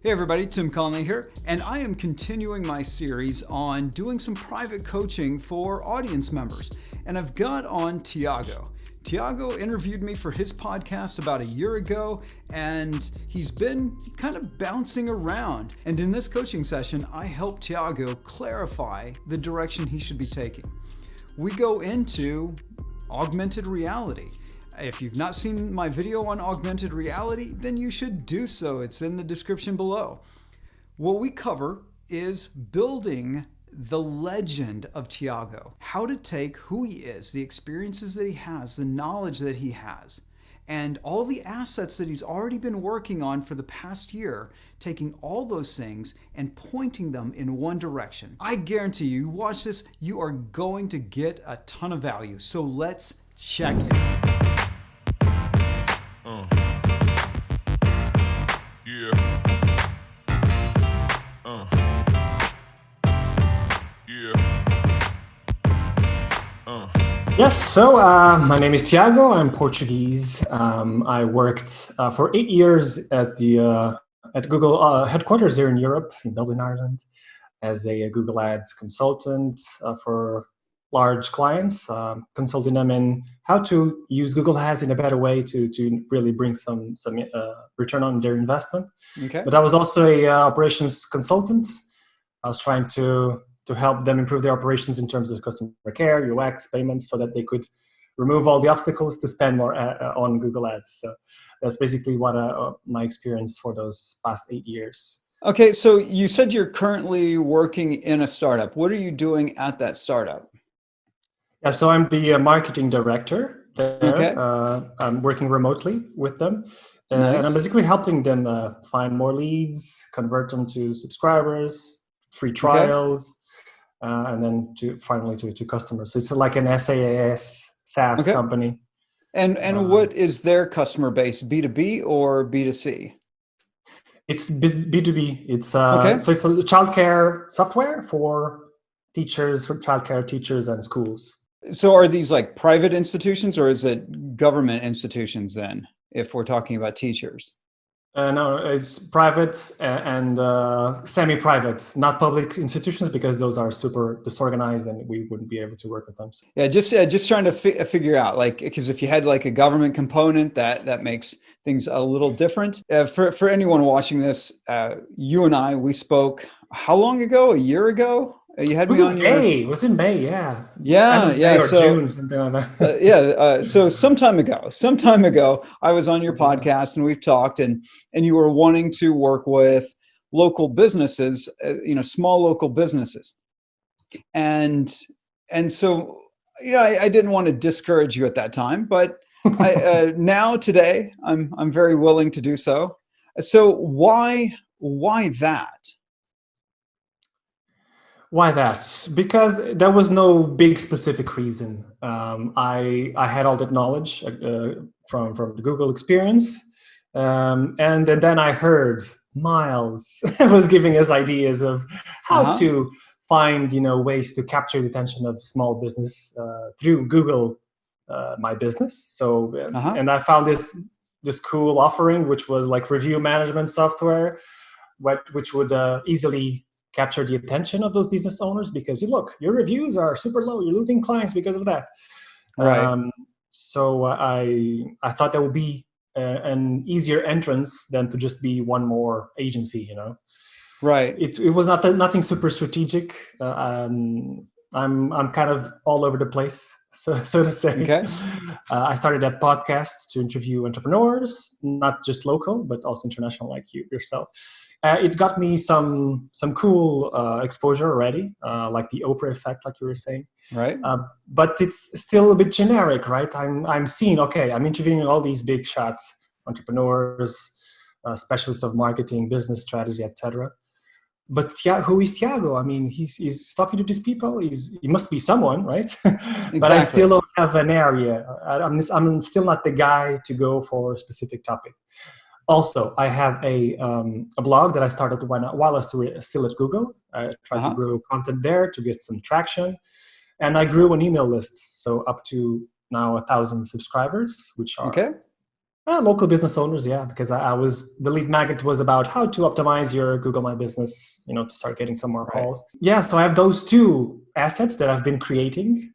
Hey everybody, Tim Conley here, and I am continuing my series on doing some private coaching for audience members. And I've got on Tiago. Tiago interviewed me for his podcast about a year ago, and he's been kind of bouncing around. And in this coaching session, I help Tiago clarify the direction he should be taking. We go into augmented reality. If you've not seen my video on augmented reality, then you should do so. It's in the description below. What we cover is building the legend of Tiago, how to take who he is, the experiences that he has, the knowledge that he has, and all the assets that he's already been working on for the past year, taking all those things and pointing them in one direction. I guarantee you watch this, you are going to get a ton of value. So let's check it. Yes, so my name is Tiago. I'm Portuguese. I worked for 8 years at the at Google headquarters here in Europe, in Dublin, Ireland, as a Google Ads consultant for large clients, consulting them in how to use Google Ads in a better way to really bring some return on their investment. Okay. But I was also a operations consultant. I was trying to help them improve their operations in terms of customer care, UX, payments, so that they could remove all the obstacles to spend more on Google Ads. So that's basically what my experience for those past 8 years. Okay, so you said you're currently working in a startup. What are you doing at that startup? Yeah, so I'm the marketing director there. Okay. I'm working remotely with them. Nice. And I'm basically helping them find more leads, convert them to subscribers, free trials, and then finally to customers. So it's like an SAAS company. And what is their customer base, B2B or B2C? It's B2B. It's so it's a childcare software for teachers, for childcare teachers and schools. So are these like private institutions or is it government institutions then, if we're talking about teachers? No, it's private and semi-private, not public institutions, because those are super disorganized and we wouldn't be able to work with them. Yeah, just trying to figure out, like, because if you had like a government component, that makes things a little different. For anyone watching this, you and I, we spoke how long ago? A year ago? You had me on It was in May, yeah. Yeah. Or So June, something like that. so some time ago, I was on your podcast and we've talked, and you were wanting to work with local businesses, small local businesses, and so I didn't want to discourage you at that time, but today I'm very willing to do so. So why that? Why that? Because there was no big specific reason. I had all that knowledge from the Google experience, and then I heard Miles was giving us ideas of how to find ways to capture the attention of small business through Google My Business. So and I found this cool offering, which was like review management software, which would easily capture the attention of those business owners, because your reviews are super low, you're losing clients because of that. Right. So I thought that would be an easier entrance than to just be one more agency, Right. It was nothing super strategic. I'm kind of all over the place, so to say. Okay. I started that podcast to interview entrepreneurs, not just local, but also international, like yourself. It got me some cool exposure already, like the Oprah effect, like you were saying. Right. But it's still a bit generic, right? I'm seeing, I'm interviewing all these big shots, entrepreneurs, specialists of marketing, business strategy, etc. But who is Tiago? I mean, he's talking to these people. He must be someone, right? Exactly. But I still don't have an area. I'm still not the guy to go for a specific topic. Also, I have a blog that I started while I was still at Google. I tried to grow content there to get some traction. And I grew an email list. So up to now 1,000 subscribers, which are Local business owners, yeah, because I was the lead magnet was about how to optimize your Google My Business, to start getting some more Right. calls. Yeah, so I have those two assets that I've been creating,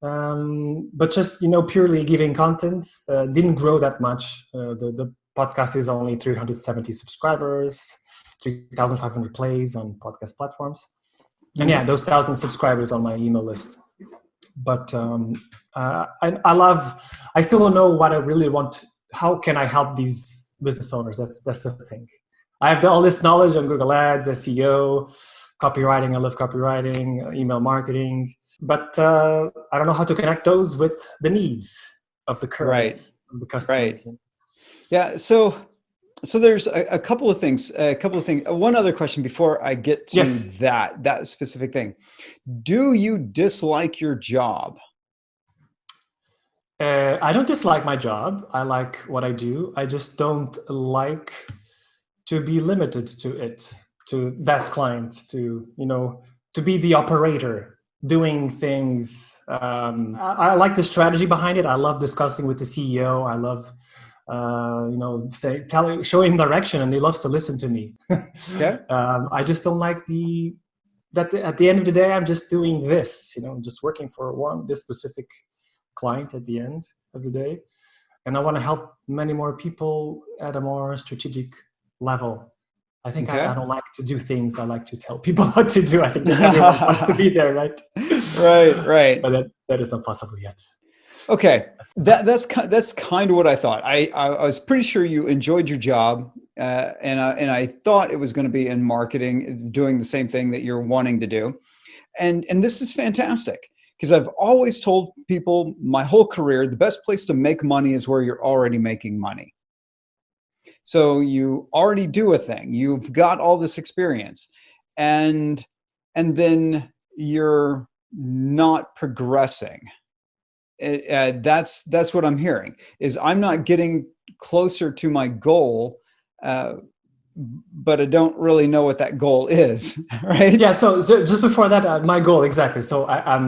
but just purely giving content didn't grow that much. The podcast is only 370 subscribers, 3,500 plays on podcast platforms, and yeah, those 1,000 subscribers on my email list. But I still don't know what I really want. How can I help these business owners? That's the thing. I have all this knowledge on Google Ads, SEO, copywriting. I love copywriting, email marketing, but I don't know how to connect those with the needs of the current of the customers. Right. Yeah. So there's a couple of things. One other question before I get to that specific thing. Do you dislike your job? I don't dislike my job. I like what I do. I just don't like to be limited to it, to that client, to be the operator doing things. I like the strategy behind it. I love discussing with the CEO. I love show him direction, and he loves to listen to me. Okay. I just don't like that at the end of the day, I'm just doing this, just working for this specific client at the end of the day. And I want to help many more people at a more strategic level. I think I don't like to do things. I like to tell people what to do. I think that everyone wants to be there, right? Right. But that is not possible yet. Okay, that's kind of what I thought. I was pretty sure you enjoyed your job, and I thought it was going to be in marketing, doing the same thing that you're wanting to do, and this is fantastic because I've always told people my whole career the best place to make money is where you're already making money. So you already do a thing, you've got all this experience, and then you're not progressing. That's what I'm hearing is I'm not getting closer to my goal, but I don't really know what that goal is, right? Yeah. So just before that, my goal exactly. So I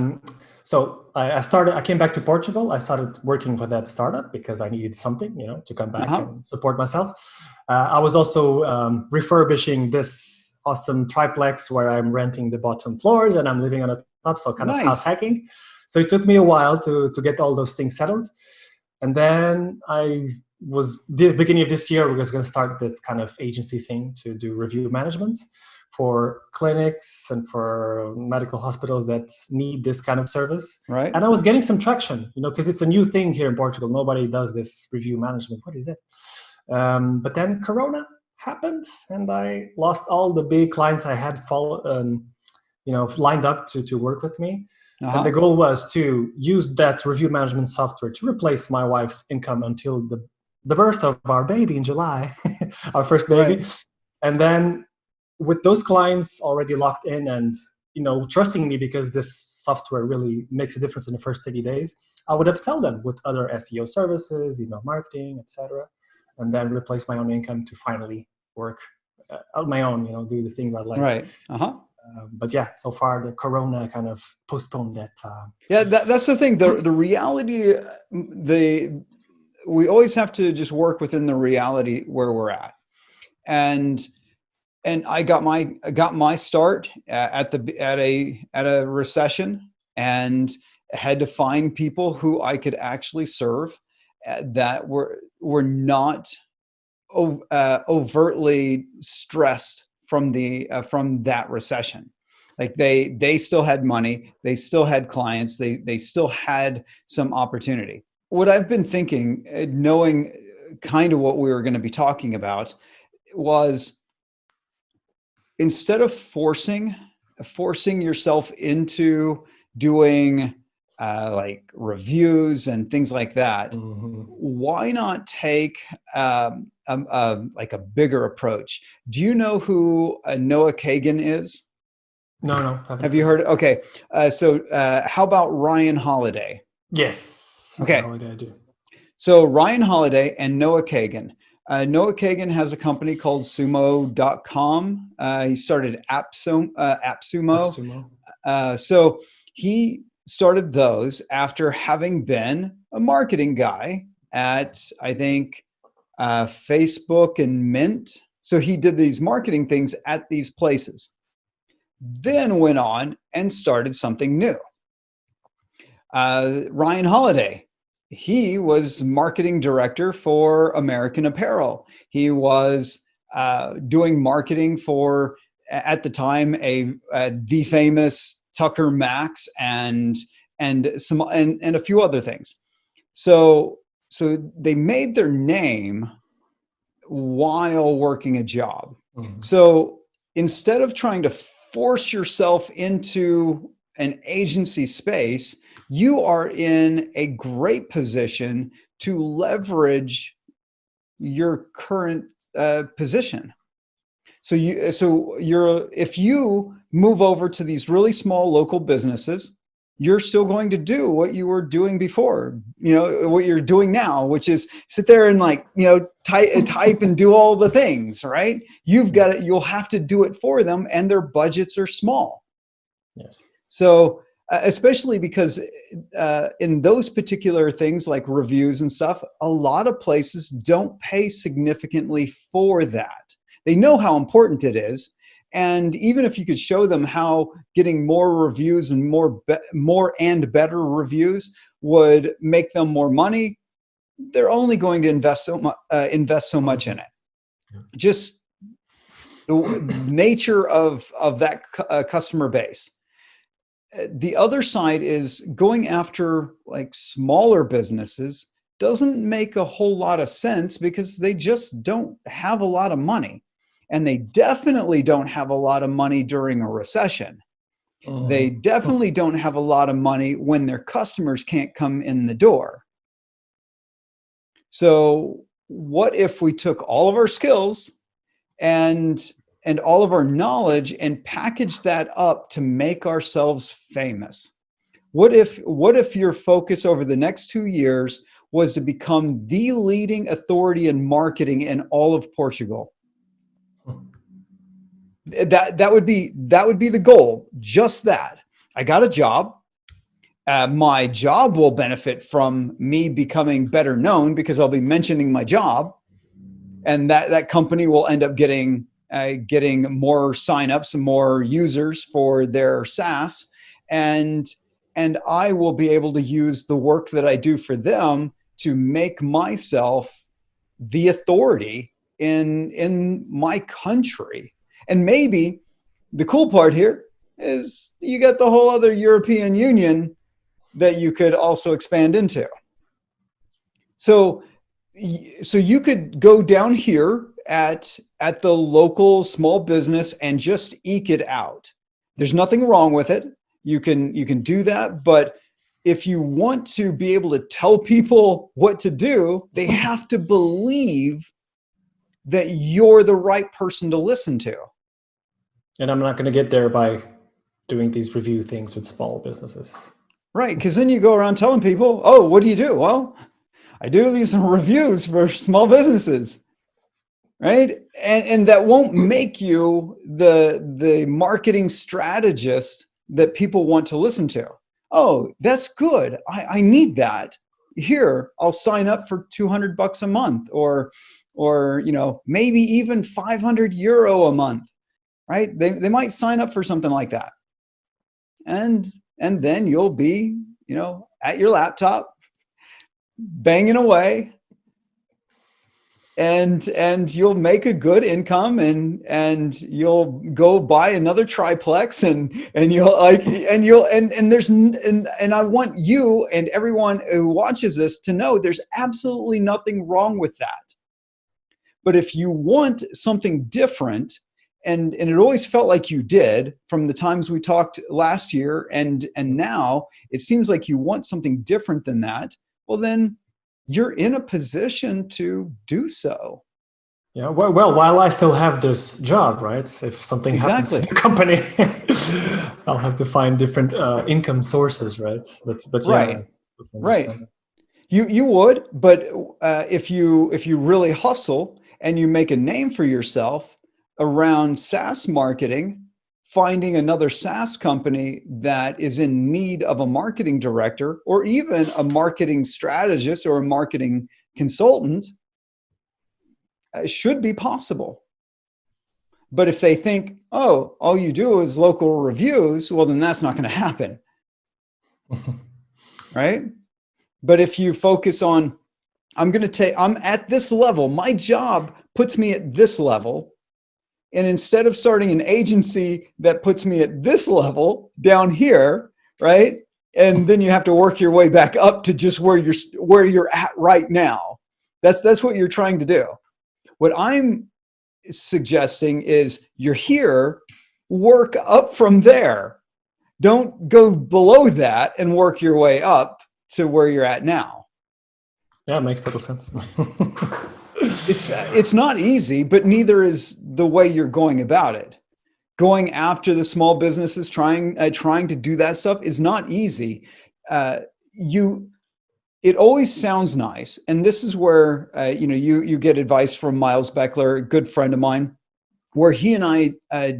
came back to Portugal. I started working for that startup because I needed something, to come back and support myself. I was also refurbishing this awesome triplex where I'm renting the bottom floors and I'm living on the top, so kind of house hacking. So it took me a while to get all those things settled. And then the beginning of this year, we were going to start that kind of agency thing to do review management for clinics and for medical hospitals that need this kind of service. Right. And I was getting some traction, because it's a new thing here in Portugal. Nobody does this review management. What is it? But then Corona happened and I lost all the big clients I had lined up to work with me. And the goal was to use that review management software to replace my wife's income until the birth of our baby in July, our first baby. Right. And then with those clients already locked in and, trusting me because this software really makes a difference in the first 30 days, I would upsell them with other SEO services, email marketing, etc., and then replace my own income to finally work on my own, do the things I like. Right. But yeah, so far the Corona kind of postponed that. Yeah, that's the thing. The reality, we always have to just work within the reality where we're at. And I got my start at a recession and had to find people who I could actually serve that were not overtly stressed from that recession. Like they still had money, they still had clients, they still had some opportunity. What I've been thinking, knowing kind of what we were going to be talking about, was instead of forcing yourself into doing like reviews and things like that, why not take like a bigger approach? Do you know who Noah Kagan is? No. Have you heard? Okay. So how about Ryan Holiday? Yes. Okay. Holiday, I do. So Ryan Holiday and Noah Kagan. Noah Kagan has a company called Sumo.com. He started AppSumo. So he started those after having been a marketing guy at, I think, Facebook and Mint. So he did these marketing things at these places. Then went on and started something new. Ryan Holiday, he was marketing director for American Apparel. He was doing marketing for, at the time, the famous Tucker Max and a few other things. So they made their name while working a job. Mm-hmm. So instead of trying to force yourself into an agency space, you are in a great position to leverage your current position. If you move over to these really small local businesses, you're still going to do what you were doing before, what you're doing now, which is sit there and type and do all the things, right? You'll have to do it for them, and their budgets are small. Yes. So especially because in those particular things like reviews and stuff, a lot of places don't pay significantly for that. They know how important it is. And even if you could show them how getting more reviews and more and better reviews would make them more money, they're only going to invest so much in it. Just the nature of that customer base. The other side is going after like smaller businesses doesn't make a whole lot of sense because they just don't have a lot of money. And they definitely don't have a lot of money during a recession. They definitely don't have a lot of money when their customers can't come in the door. So what if we took all of our skills and all of our knowledge and packaged that up to make ourselves famous? What if your focus over the next 2 years was to become the leading authority in marketing in all of Portugal? That would be the goal. Just that. I got a job. My job will benefit from me becoming better known because I'll be mentioning my job, and that company will end up getting more signups and more users for their SaaS, and I will be able to use the work that I do for them to make myself the authority in my country. And maybe the cool part here is you got the whole other European Union that you could also expand into. So you could go down here at the local small business and just eke it out. There's nothing wrong with it. You can do that, but if you want to be able to tell people what to do, they have to believe that you're the right person to listen to. And I'm not going to get there by doing these review things with small businesses. Right, because then you go around telling people, oh, what do you do? Well, I do these reviews for small businesses, right? And that won't make you the marketing strategist that people want to listen to. Oh, that's good. I need that. Here, I'll sign up for $200 a month or maybe even €500 a month. Right? They might sign up for something like that. And then you'll be, at your laptop, banging away, and you'll make a good income, and you'll go buy another triplex, and I want you and everyone who watches this to know there's absolutely nothing wrong with that. But if you want something different, and it always felt like you did from the times we talked last year, and now it seems like you want something different than that, well, then you're in a position to do so. Yeah, well, while I still have this job, right? If something happens to the company, I'll have to find different income sources, right? But right, yeah, right. You would, but if you really hustle and you make a name for yourself around SaaS marketing, finding another SaaS company that is in need of a marketing director or even a marketing strategist or a marketing consultant, should be possible. But if they think, oh, all you do is local reviews, well, then that's not going to happen. Right? But if you focus on, I'm at this level, my job puts me at this level. And instead of starting an agency that puts me at this level down here, right? And then you have to work your way back up to just where you're at right now. That's what you're trying to do. What I'm suggesting is you're here, work up from there. Don't go below that and work your way up to where you're at now. Yeah, it makes total sense. It's not easy, but neither is the way you're going about it. Going after the small businesses, trying to do that stuff is not easy. It always sounds nice, and this is where you get advice from Miles Beckler, a good friend of mine. Where he and I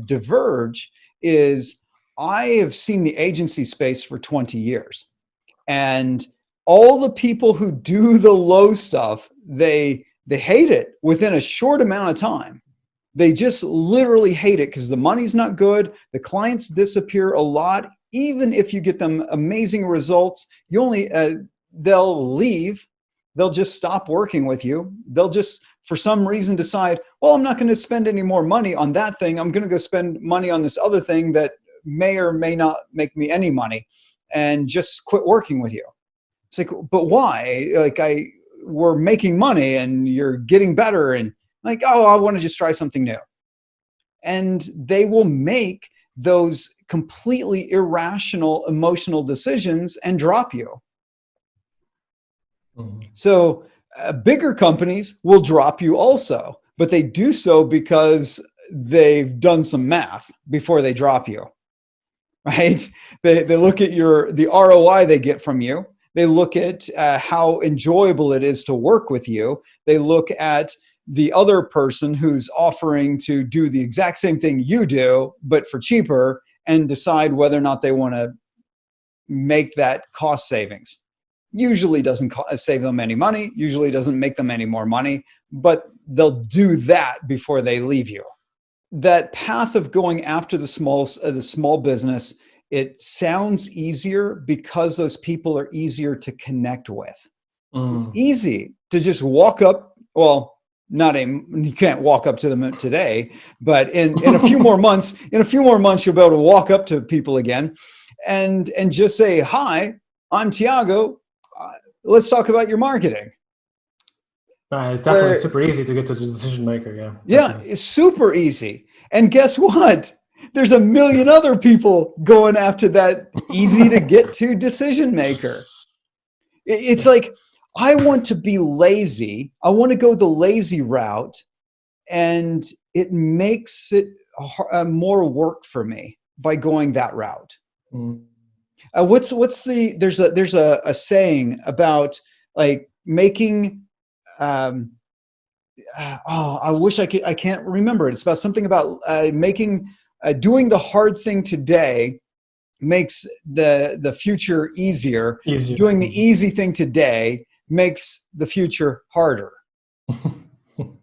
diverge is I have seen the agency space for 20 years, and all the people who do the low stuff, they hate it within a short amount of time. They just literally hate it because the money's not good. The clients disappear a lot. Even if you get them amazing results, they'll leave. They'll just stop working with you. They'll just, for some reason, decide, well, I'm not going to spend any more money on that thing. I'm going to go spend money on this other thing that may or may not make me any money, and just quit working with you. It's like, but why? We're making money and you're getting better, and like, oh, I want to just try something new. And they will make those completely irrational emotional decisions and drop you. Mm-hmm. So bigger companies will drop you also, but they do so because they've done some math before they drop you, right? They look at the ROI they get from you. They look at how enjoyable it is to work with you. They look at the other person who's offering to do the exact same thing you do, but for cheaper, and decide whether or not they want to make that cost savings. Usually doesn't save them any money, usually doesn't make them any more money, but they'll do that before they leave you. That path of going after the small business, it sounds easier because those people are easier to connect with. It's easy to just walk up. Well, you can't walk up to them today, but in a few more months, you'll be able to walk up to people again and just say, hi, I'm Tiago. Let's talk about your marketing. It's definitely super easy to get to the decision maker. Yeah. Yeah, it's super easy. And guess what? There's a million other people going after that easy to get to decision maker. It's like, I want to be lazy. I want to go the lazy route, and it makes it more work for me by going that route. There's a saying about like making, I wish I can't remember it. It's about something about doing the hard thing today makes the future easier. Doing the easy thing today makes the future harder.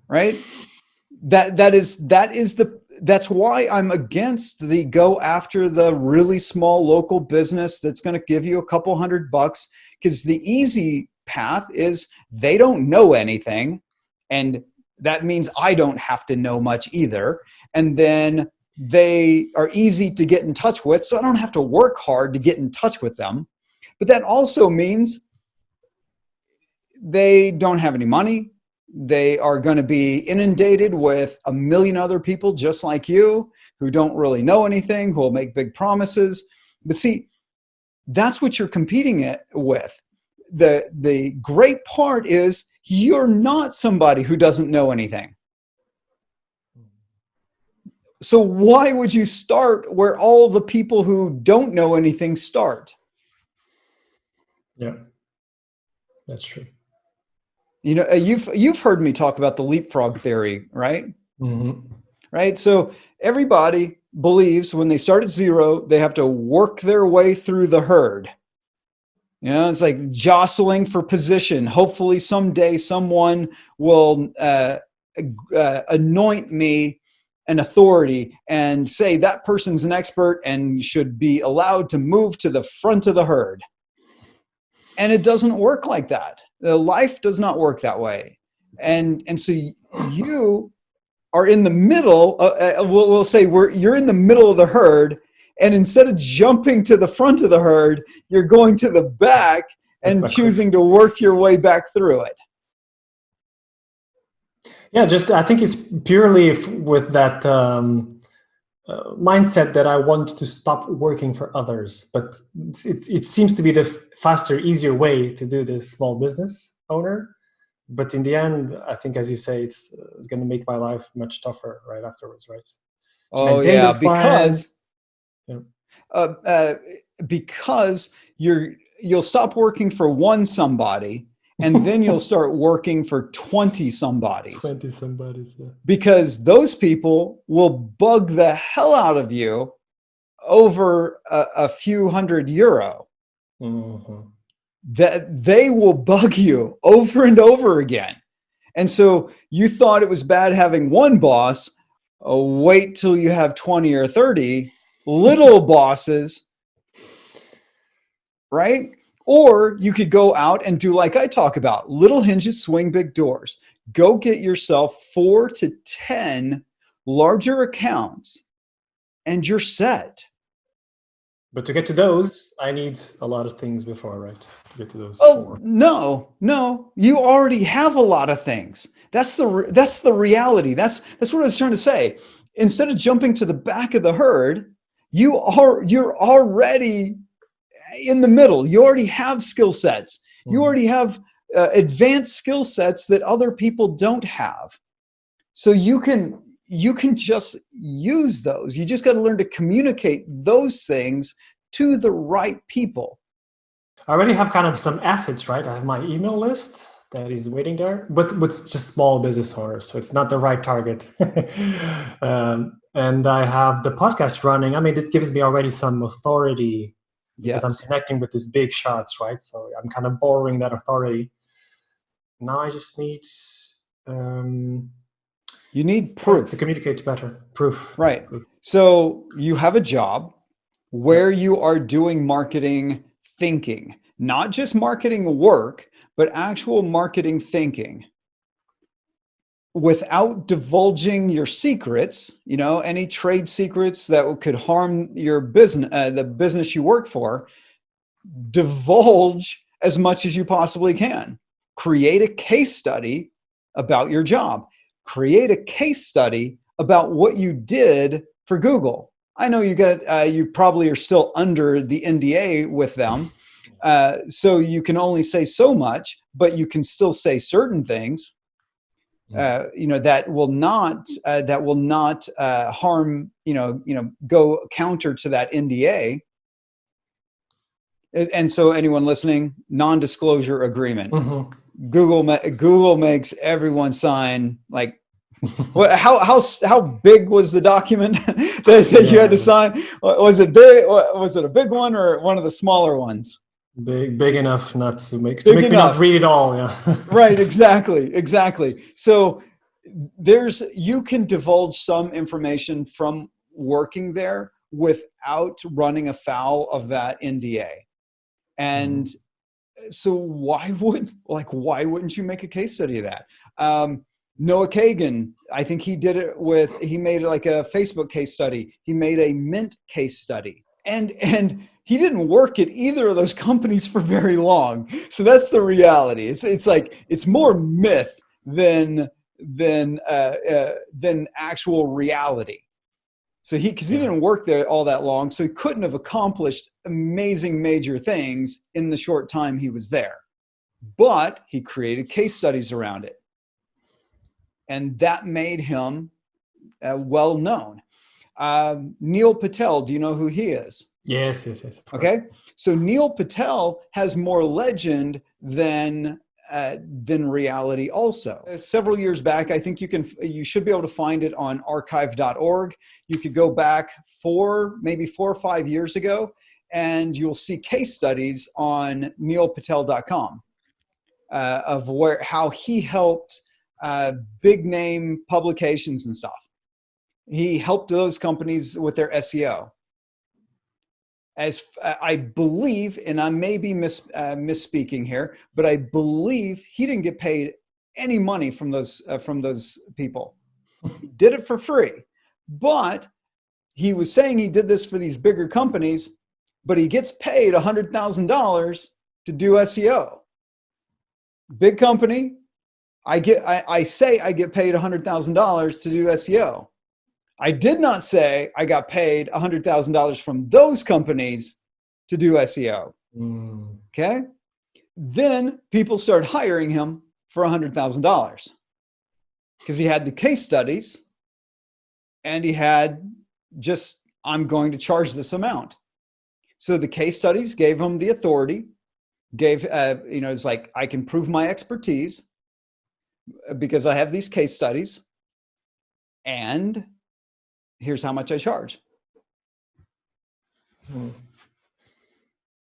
Right? That's why I'm against the go after the really small local business that's going to give you a couple $100, because the easy path is they don't know anything, and that means I don't have to know much either. And then they are easy to get in touch with, so I don't have to work hard to get in touch with them. But that also means they don't have any money. They are going to be inundated with a million other people just like you who don't really know anything, who will make big promises. But see, that's what you're competing with. The great part is you're not somebody who doesn't know anything. So why would you start where all the people who don't know anything start? Yeah, that's true. You've heard me talk about the leapfrog theory, right? Mm-hmm. Right. So everybody believes when they start at zero, they have to work their way through the herd. It's like jostling for position. Hopefully someday someone will anoint me an authority and say that person's an expert and should be allowed to move to the front of the herd. And it doesn't work like that. The life does not work that way. And so you are in the middle. We'll say you're in the middle of the herd, and instead of jumping to the front of the herd, you're going to the back and choosing to work your way back through it. Yeah, I think it's purely with that mindset that I want to stop working for others. But it seems to be the faster, easier way to do this small business owner. But in the end, I think, as you say, it's going to make my life much tougher right afterwards, right? Oh yeah, because you'll stop working for one somebody, and then you'll start working for 20 somebodies. 20 somebodies, yeah. Because those people will bug the hell out of you over a few €100. Mm-hmm. That they will bug you over and over again. And so you thought it was bad having one boss. Wait till you have 20 or 30 little bosses, right? Or you could go out and do like I talk about, little hinges swing big doors. Go get yourself 4 to 10 larger accounts and you're set. But to get to those, I need a lot of things before, right? To get to those. Oh, 4. No, you already have a lot of things. That's the reality. That's what I was trying to say. Instead of jumping to the back of the herd, you're already in the middle. You already have skill sets. You already have advanced skill sets that other people don't have. So you can just use those. You just got to learn to communicate those things to the right people. I already have kind of some assets, right? I have my email list that is waiting there, but it's just small business owners, so it's not the right target. And I have the podcast running. I mean, it gives me already some authority because I'm connecting with these big shots, right? So I'm kind of borrowing that authority. Now I just need... you need proof. To communicate better. Proof. Right. Proof. So you have a job where you are doing marketing thinking, not just marketing work, but actual marketing thinking without divulging your secrets, any trade secrets that could harm your business, the business you work for. Divulge as much as you possibly can. Create a case study about your job. Create a case study about what you did for Google. I know you probably are still under the NDA with them, so you can only say so much, but you can still say certain things, that will not harm, go counter to that NDA. And so anyone listening, non-disclosure agreement. Mm-hmm. Google makes everyone sign like, how big was the document that you had to sign? Was it big? Was it a big one or one of the smaller ones? Big enough not to make me not read it all. Yeah. Right. Exactly. So you can divulge some information from working there without running afoul of that NDA. And so why wouldn't you make a case study of that? Noah Kagan, I think he made like a Facebook case study. He made a Mint case study, and he didn't work at either of those companies for very long. So that's the reality. It's more myth than actual reality. So because he didn't work there all that long, so he couldn't have accomplished amazing major things in the short time he was there. But he created case studies around it. And that made him well known. Neil Patel, do you know who he is? Yes. Okay, so Neil Patel has more legend than reality also. Several years back, I think you should be able to find it on archive.org. You could go back maybe 4 or 5 years ago, and you'll see case studies on neilpatel.com of how he helped big name publications and stuff. He helped those companies with their SEO. As I believe, and I may be misspeaking here, but I believe he didn't get paid any money from those people. He did it for free, but he was saying he did this for these bigger companies, but he gets paid $100,000 to do SEO. Big company, I say I get paid $100,000 to do SEO. I did not say I got paid $100,000 from those companies to do SEO. Okay. Then people started hiring him for $100,000 because he had the case studies and he had just, I'm going to charge this amount. So the case studies gave him the authority, it's like, I can prove my expertise because I have these case studies, and here's how much I charge.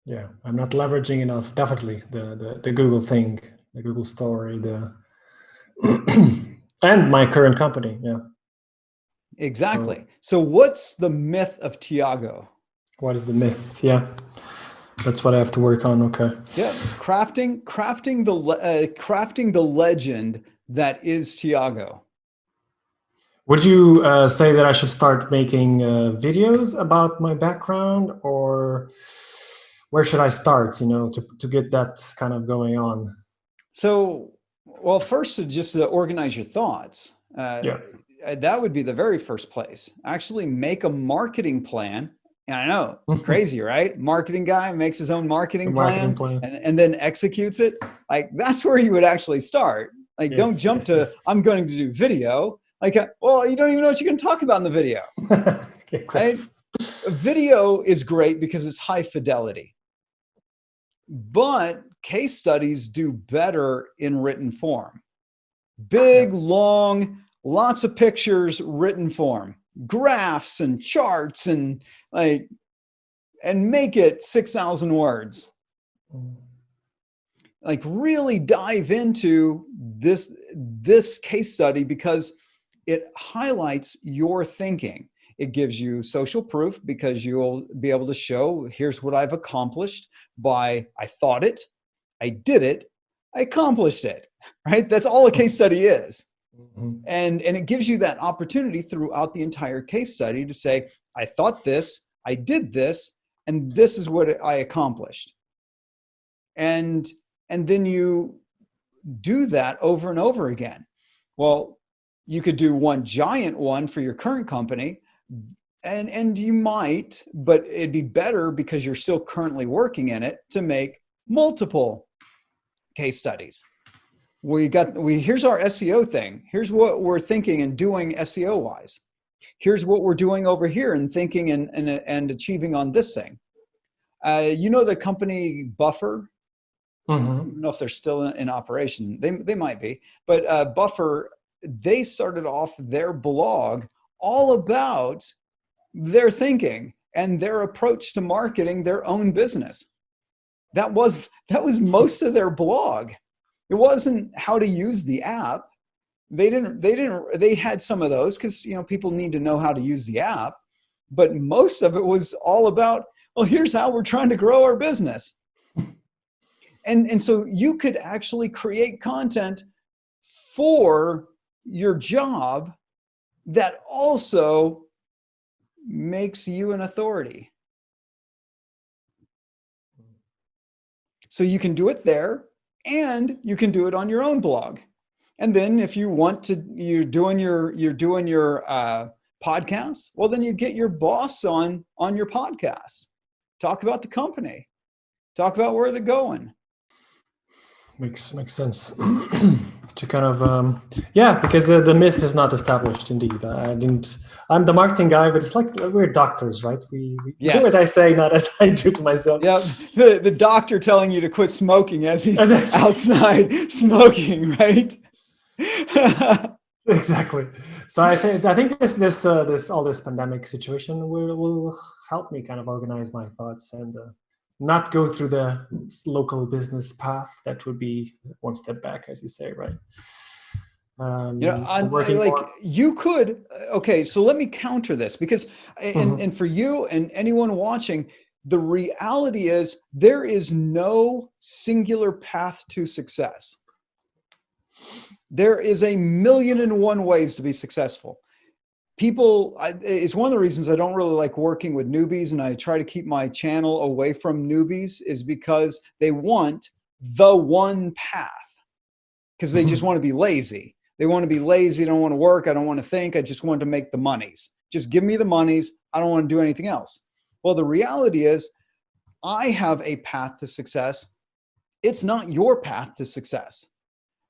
Yeah, I'm not leveraging enough. Definitely the Google thing, the Google story, and my current company. Yeah, exactly. So what's the myth of Tiago? What is the myth? Yeah, that's what I have to work on. Okay. Yeah, crafting the legend that is Tiago. Would you say that I should start making videos about my background, or where should I start, to get that kind of going on? So, well, first, just to organize your thoughts, that would be the very first place. Actually make a marketing plan. And I know, crazy, right? Marketing guy makes his own marketing plan. And then executes it. Like, that's where you would actually start. Like, don't jump to, I'm going to do video. Like, well, you don't even know what you're going to talk about in the video. Right? A video is great because it's high fidelity. But case studies do better in written form. Big, long, lots of pictures, written form. Graphs and charts and make it 6,000 words. Like, really dive into this case study because it highlights your thinking. It gives you social proof because you'll be able to show, here's what I've accomplished by, I thought it, I did it, I accomplished it, right? That's all a case study is. And it gives you that opportunity throughout the entire case study to say, I thought this, I did this, and this is what I accomplished. And then you do that over and over again. Well, you could do one giant one for your current company, and you might, but it'd be better because you're still currently working in it to make multiple case studies. Here's our SEO thing. Here's what we're thinking and doing SEO wise. Here's what we're doing over here and thinking and achieving on this thing. The company Buffer? I don't know if they're still in operation. They might be, but Buffer, they started off their blog all about their thinking and their approach to marketing their own business. That was most of their blog. It wasn't how to use the app. They had some of those because, people need to know how to use the app, but most of it was all about, well, here's how we're trying to grow our business. And so you could actually create content for your job that also makes you an authority. So you can do it there, and you can do it on your own blog. And then if you want to, you're doing your podcast, well, then you get your boss on your podcast. Talk about the company. Talk about where they're going. Makes sense. To kind of because the myth is not established. Indeed, I'm the marketing guy, but it's like we're doctors, right? We do as I say, not as I do to myself. Yeah, the doctor telling you to quit smoking as he's outside smoking, right? Exactly. So I think this all this pandemic situation will help me kind of organize my thoughts and not go through the local business path. That would be one step back, as you say, right? Working like more. you could, okay, so let me counter this because, Mhm. and for you and anyone watching, the reality is there is no singular path to success. There is a million and one ways to be successful. It's one of the reasons I don't really like working with newbies, and I try to keep my channel away from newbies, is because they want the one path, because they just want to be lazy. They want to be lazy. They don't want to work. I don't want to think. I just want to make the monies. Just give me the monies. I don't want to do anything else. Well, the reality is I have a path to success. It's not your path to success.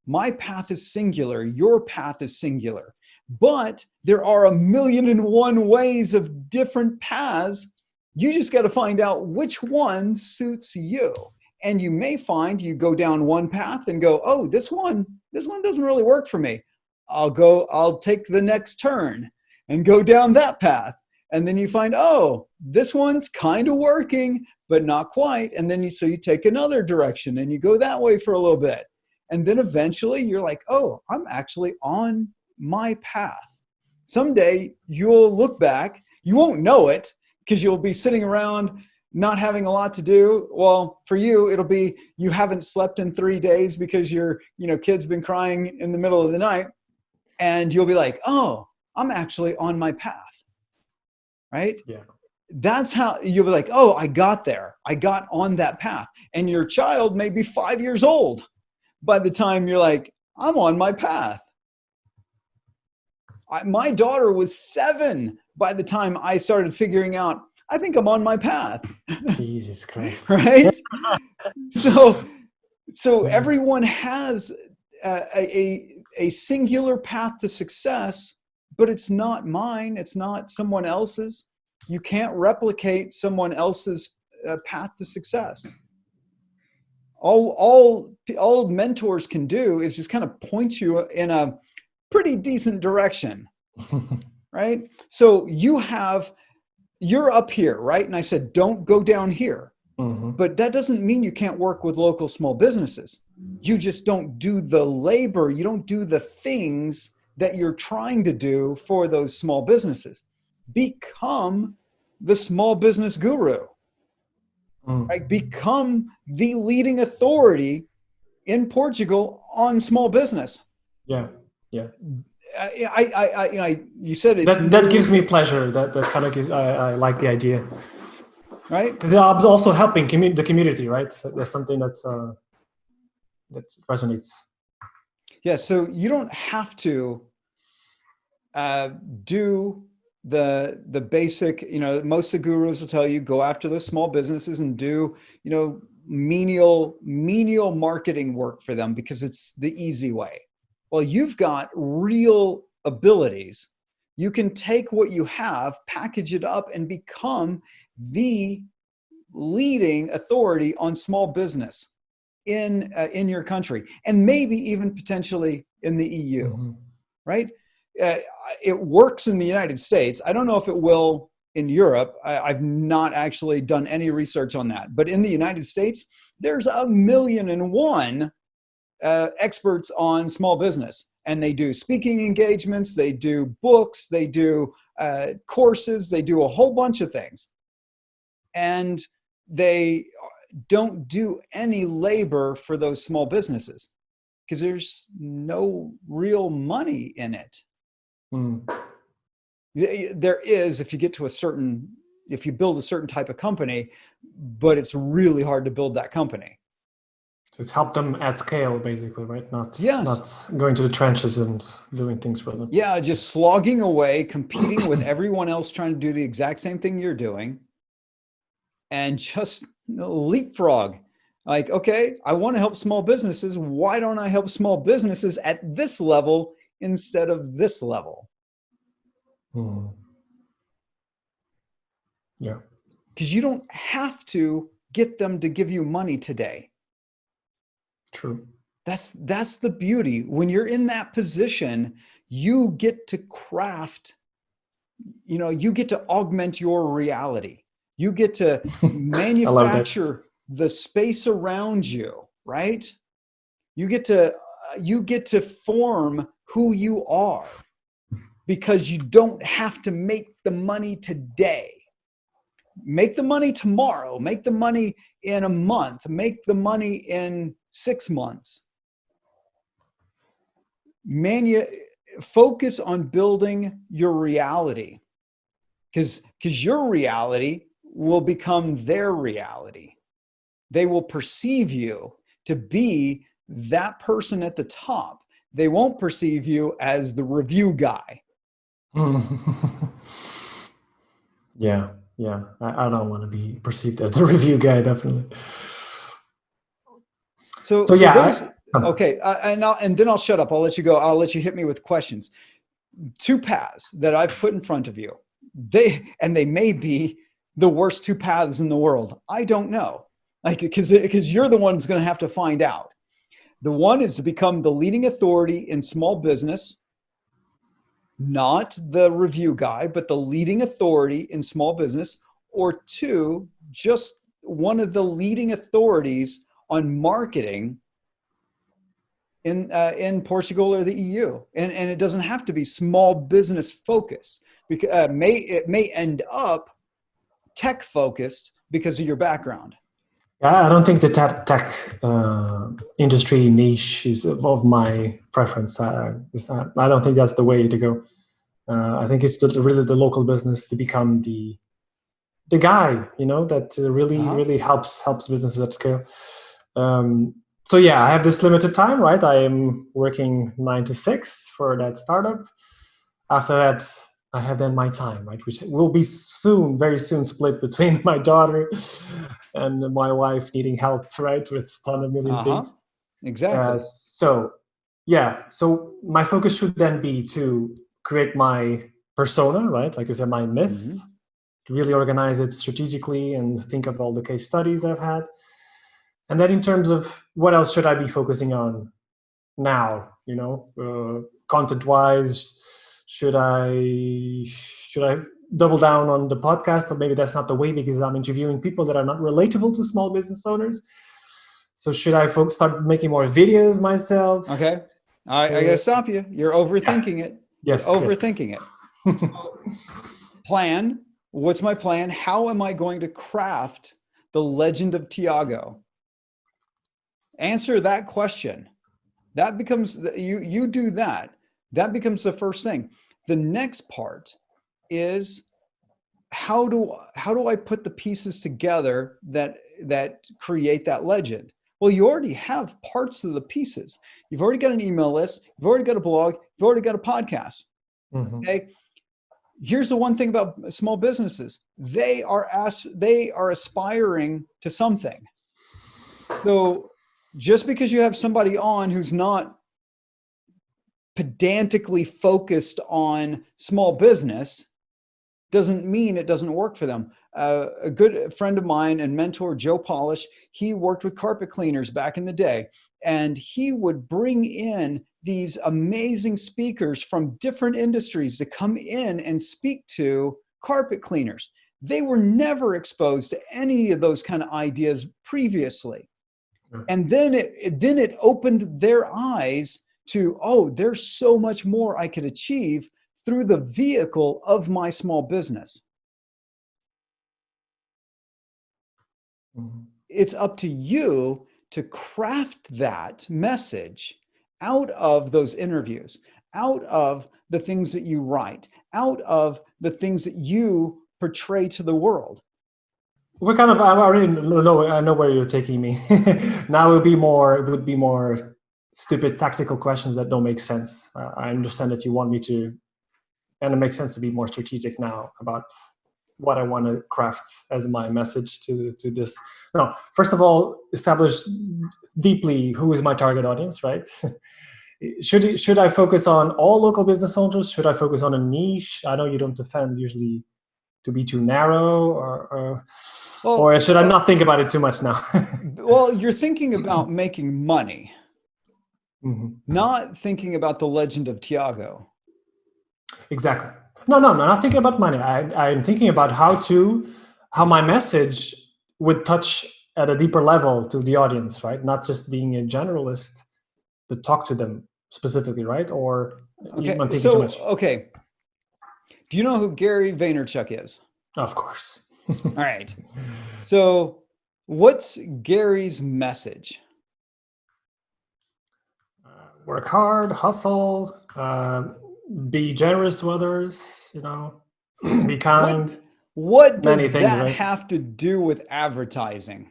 My path is singular. Your path is singular. But there are a million and one ways of different paths. You just got to find out which one suits you. And you may find you go down one path and go, oh, this one doesn't really work for me. I'll take the next turn and go down that path. And then you find, oh, this one's kind of working, but not quite. And then so you take another direction and you go that way for a little bit. And then eventually you're like, oh, I'm actually on my path. Someday you'll look back, you won't know it because you'll be sitting around not having a lot to do. Well, for you, it'll be you haven't slept in 3 days because your kid's been crying in the middle of the night. And you'll be like, oh, I'm actually on my path. Right? Yeah. That's how you'll be like, oh, I got there. I got on that path. And your child may be 5 years old by the time you're like, I'm on my path. My daughter was 7 by the time I started figuring out, I think I'm on my path. Jesus Christ. Right? So everyone has a singular path to success, but it's not mine. It's not someone else's. You can't replicate someone else's path to success. All mentors can do is just kind of point you in a pretty decent direction, right? So you're up here, right? And I said, don't go down here. Mm-hmm. But that doesn't mean you can't work with local small businesses. You just don't do the labor. You don't do the things that you're trying to do for those small businesses. Become the small business guru, right? Become the leading authority in Portugal on small business. Yeah. Yeah. You said it's that gives me pleasure. That kind of gives, I like the idea. Right? Because I'm also helping the community, right? So that's something that resonates. Yeah. So you don't have to do the basic. Most of the gurus will tell you go after those small businesses and do menial marketing work for them because it's the easy way. Well, you've got real abilities. You can take what you have, package it up, and become the leading authority on small business in your country, and maybe even potentially in the EU, right? It works in the United States. I don't know if it will in Europe. I've not actually done any research on that. But in the United States, there's 1,000,001 experts on small business. And they do speaking engagements, they do books, they do courses, they do a whole bunch of things. And they don't do any labor for those small businesses because there's no real money in it. There is if you build a certain type of company, but it's really hard to build that company. So it's help them at scale, basically, right? Not going to the trenches and doing things for them. Yeah, just slogging away, competing with everyone else trying to do the exact same thing you're doing, and just leapfrog. Like, okay, I want to help small businesses. Why don't I help small businesses at this level instead of this level? Yeah. Because you don't have to get them to give you money today. True. That's the beauty. When you're in that position, you get to craft, you get to augment your reality. You get to manufacture the space around you, right? You get to form who you are, because you don't have to make the money today. Make the money tomorrow, make the money in a month, make the money in 6 months. Focus on building your reality, because your reality will become their reality. They will perceive you to be that person at the top. They won't perceive you as the review guy. Yeah. I don't want to be perceived as a review guy, definitely. So yeah. Okay, and then I'll shut up. I'll let you go. I'll let you hit me with questions. 2 paths that I've put in front of you. They may be the worst 2 paths in the world. I don't know. Because you're the one who's going to have to find out. The one is to become the leading authority in small business, not the review guy, but the leading authority in small business, or 2, just one of the leading authorities on marketing in Portugal or the EU. And it doesn't have to be small business focused, because it may end up tech focused because of your background. I don't think the tech industry niche is of my preference. I don't think that's the way to go. I think it's really the local business to become the guy, that really helps businesses at scale. So yeah, I have this limited time, right? I am working 9 to 6 for that startup. After that, I have then my time, right? Which will be very soon split between my daughter and my wife needing help, right? With a ton of million things. Exactly. So my focus should then be to create my persona, right? Like you said, my myth, to really organize it strategically and think of all the case studies I've had. And then in terms of what else should I be focusing on now, content-wise, should I double down on the podcast? Or maybe that's not the way, because I'm interviewing people that are not relatable to small business owners. So should I start making more videos myself? Okay. I got to stop you. You're overthinking it. Yes. You're overthinking it. So, plan. What's my plan? How am I going to craft the legend of Tiago? Answer that question. That becomes, you do that. That becomes the first thing. The next part is, how do I put the pieces together that create that legend? Well, you already have parts of the pieces. You've already got an email list. You've already got a blog. You've already got a podcast. Okay. Here's the one thing about small businesses. They are aspiring to something. So just because you have somebody on who's not pedantically focused on small business doesn't mean it doesn't work for them. A good friend of mine and mentor, Joe Polish, he worked with carpet cleaners back in the day, and he would bring in these amazing speakers from different industries to come in and speak to carpet cleaners. They were never exposed to any of those kind of ideas previously. And then it opened their eyes to, oh, there's so much more I could achieve through the vehicle of my small business. It's up to you to craft that message out of those interviews, out of the things that you write, out of the things that you portray to the world. I already know, I know where you're taking me. Now it would be more stupid tactical questions that don't make sense. I understand that you want me to, and it makes sense to be more strategic now about what I want to craft as my message to this. No, first of all, establish deeply who is my target audience, right? Should I focus on all local business owners? Should I focus on a niche? I know you don't defend usually to be too narrow, or should I not think about it too much now? Well, you're thinking about making money, not thinking about the legend of Tiago. Exactly. No, not thinking about money. I'm thinking about how my message would touch at a deeper level to the audience, right? Not just being a generalist, but talk to them specifically, right? Or Okay. I'm thinking too So, much. okay. Do you know who Gary Vaynerchuk is? Of course. All right. So what's Gary's message? Work hard, hustle, be generous to others, be kind. What Many does things, that right? have to do with advertising?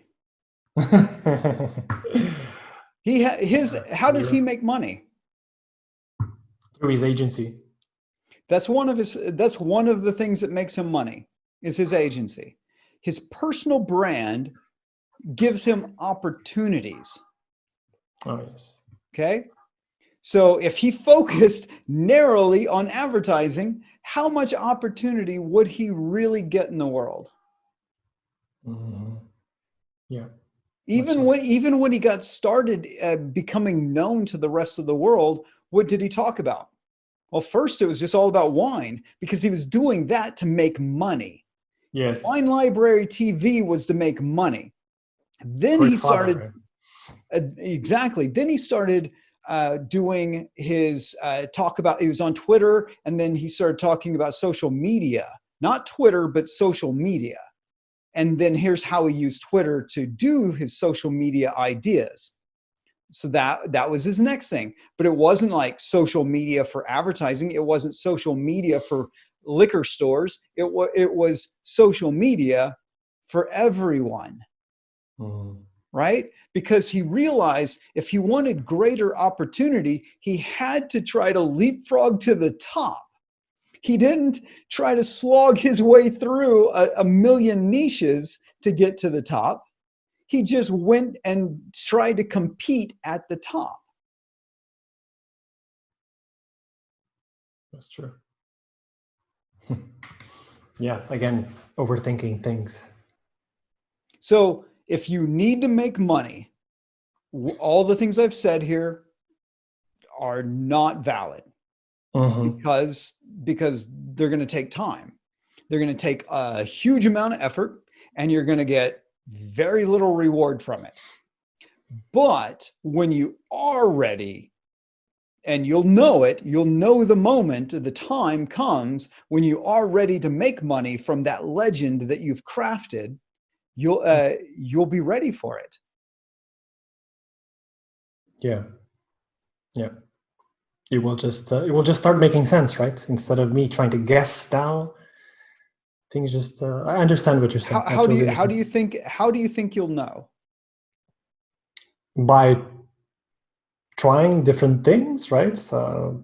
How does he make money? Through his agency. That's one of the things that makes him money is his agency. His personal brand gives him opportunities. Oh, yes. Okay. So if he focused narrowly on advertising, how much opportunity would he really get in the world? Mm-hmm. Yeah. Even when he got started becoming known to the rest of the world, what did he talk about? Well, first it was just all about wine because he was doing that to make money. Yes. Wine Library TV was to make money. Then he started exactly. Then he started doing his he was on Twitter, and then he started talking about social media, not Twitter, but social media. And then here's how he used Twitter to do his social media ideas. So that was his next thing. But it wasn't like social media for advertising. It wasn't social media for liquor stores. It was social media for everyone. Mm-hmm. Right? Because he realized if he wanted greater opportunity, he had to try to leapfrog to the top. He didn't try to slog his way through a million niches to get to the top. He just went and tried to compete at the top. That's true. Yeah, again, overthinking things. So if you need to make money, all the things I've said here are not valid. Mm-hmm. because they're going to take time. They're going to take a huge amount of effort, and you're going to get very little reward from it. But when you are ready, and you'll know the moment, the time comes when you are ready to make money from that legend that you've crafted, you'll be ready for it. Yeah. It will just start making sense, right? Instead of me trying to guess now, things just. I understand what you're saying. How do you think you'll know? By trying different things, right? So,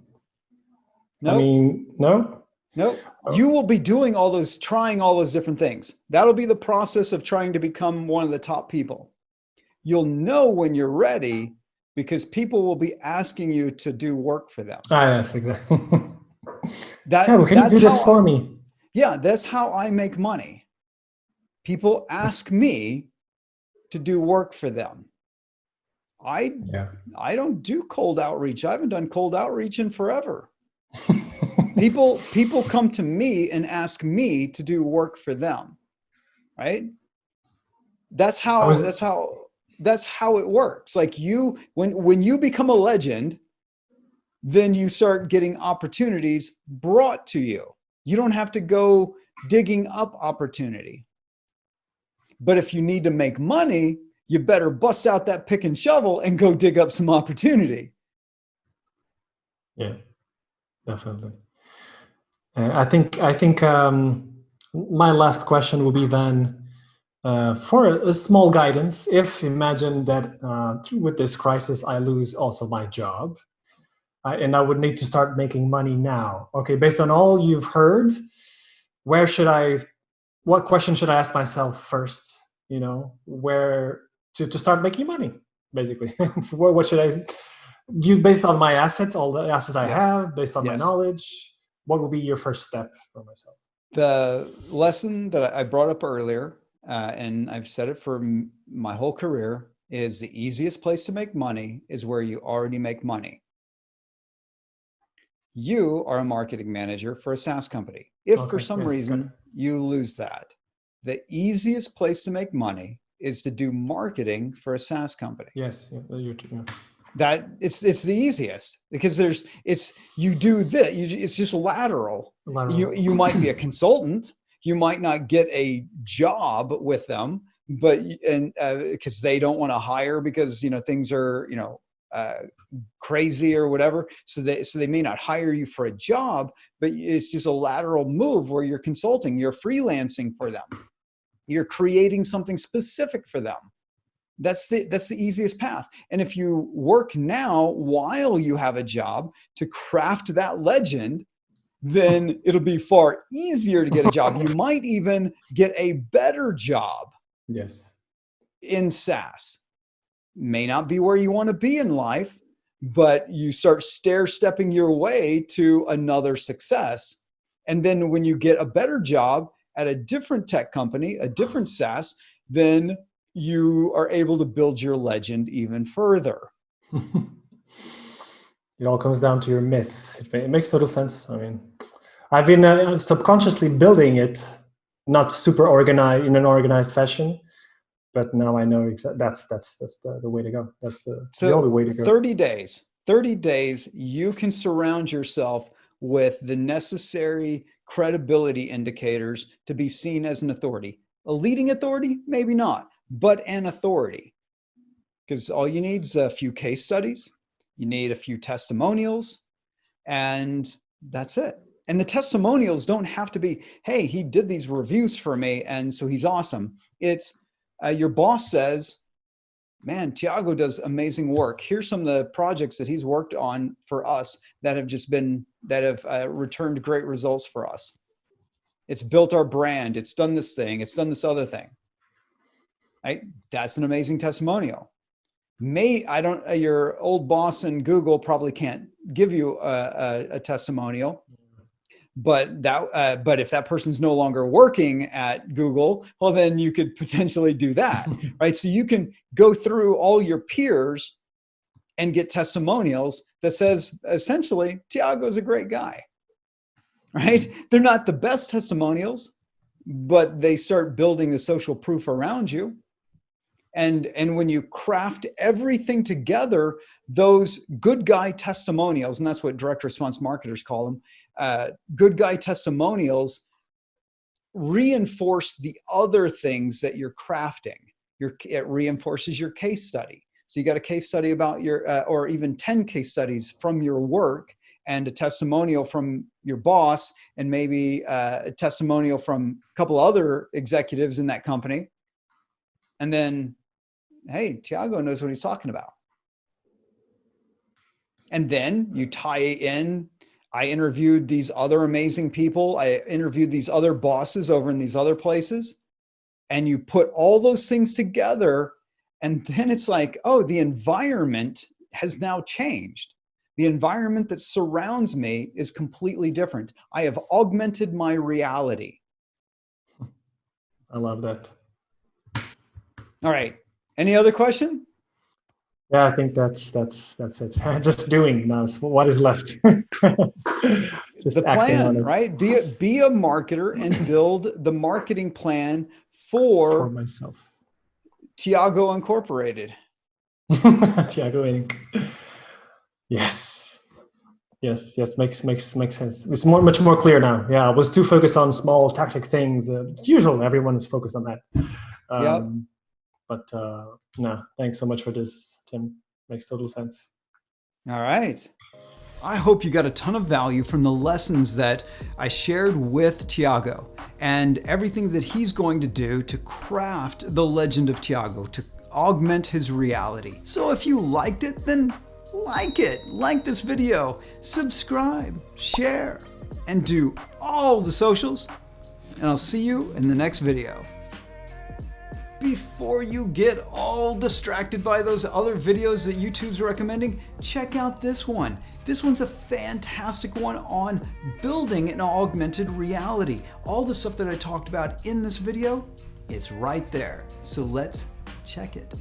nope. I mean, no. Nope. You will be trying all those different things. That'll be the process of trying to become one of the top people. You'll know when you're ready because people will be asking you to do work for them. Yes, exactly. Can you do this for me? Yeah, that's how I make money. People ask me to do work for them. I don't do cold outreach. I haven't done cold outreach in forever. People come to me and ask me to do work for them, right? That's how it works. Like when you become a legend, then you start getting opportunities brought to you. You don't have to go digging up opportunity. But if you need to make money, you better bust out that pick and shovel and go dig up some opportunity. Yeah, definitely. I think my last question will be then for a small guidance. If imagine that with this crisis, I lose also my job, and I would need to start making money now. Okay, based on all you've heard, what question should I ask myself first? Where to start making money, basically. What should I do based on my assets, all the assets I have, based on my knowledge? What would be your first step for myself? The lesson that I brought up earlier, and I've said it for my whole career, is the easiest place to make money is where you already make money. You are a marketing manager for a SaaS company. If for some reason you lose that, the easiest place to make money is to do marketing for a SaaS company. Yes, YouTube. That it's the easiest, because you do this, it's just lateral. You might be a consultant, you might not get a job with them, but because they don't want to hire, because things are crazy or whatever, so they may not hire you for a job, but it's just a lateral move where you're consulting, you're freelancing for them, you're creating something specific for them. That's the easiest path. And if you work now while you have a job to craft that legend, then it'll be far easier to get a job. You might even get a better job. Yes. In SaaS. May not be where you want to be in life, but you start stair-stepping your way to another success. And then when you get a better job at a different tech company, a different SaaS, then you are able to build your legend even further. It all comes down to your myth. It makes total sense. I mean, I've been subconsciously building it, not super organized in an organized fashion, but now I know that's the way to go. That's the only way to go. 30 days, you can surround yourself with the necessary credibility indicators to be seen as an authority. A leading authority, maybe not, but an authority. Because all you need is a few case studies, you need a few testimonials, and that's it. And the testimonials don't have to be, hey, he did these reviews for me, and so he's awesome. It's your boss says, man, Tiago does amazing work. Here's some of the projects that he's worked on for us that have returned great results for us. It's built our brand. It's done this thing. It's done this other thing. Right? That's an amazing testimonial. Your old boss in Google probably can't give you a testimonial, but if that person's no longer working at Google, well, then you could potentially do that, right? So you can go through all your peers and get testimonials that says essentially Tiago's a great guy, right? They're not the best testimonials, but they start building the social proof around you. And when you craft everything together, those good guy testimonials, and that's what direct response marketers call them, good guy testimonials reinforce the other things that you're crafting. It reinforces your case study. So you got a case study about or even 10 case studies from your work, and a testimonial from your boss, and maybe a testimonial from a couple other executives in that company. And then, hey, Tiago knows what he's talking about. And then you tie in, I interviewed these other amazing people. I interviewed these other bosses over in these other places. And you put all those things together. And then it's like, oh, the environment has now changed. The environment that surrounds me is completely different. I have augmented my reality. I love that. All right. Any other question? Yeah, I think that's it. Just doing now. So what is left? Just the plan, on it. Right? Be a marketer and build the marketing plan for myself. Tiago Incorporated. Tiago Inc. Yes. Makes sense. It's much more clear now. Yeah, I was too focused on small tactic things. It's usual. Everyone is focused on that. Yep. But no, thanks so much for this, Tim. Makes total sense. All right. I hope you got a ton of value from the lessons that I shared with Tiago and everything that he's going to do to craft the legend of Tiago, to augment his reality. So if you liked it, then like this video, subscribe, share, and do all the socials. And I'll see you in the next video. Before you get all distracted by those other videos that YouTube's recommending, check out this one. This one's a fantastic one on building an augmented reality. All the stuff that I talked about in this video is right there. So let's check it.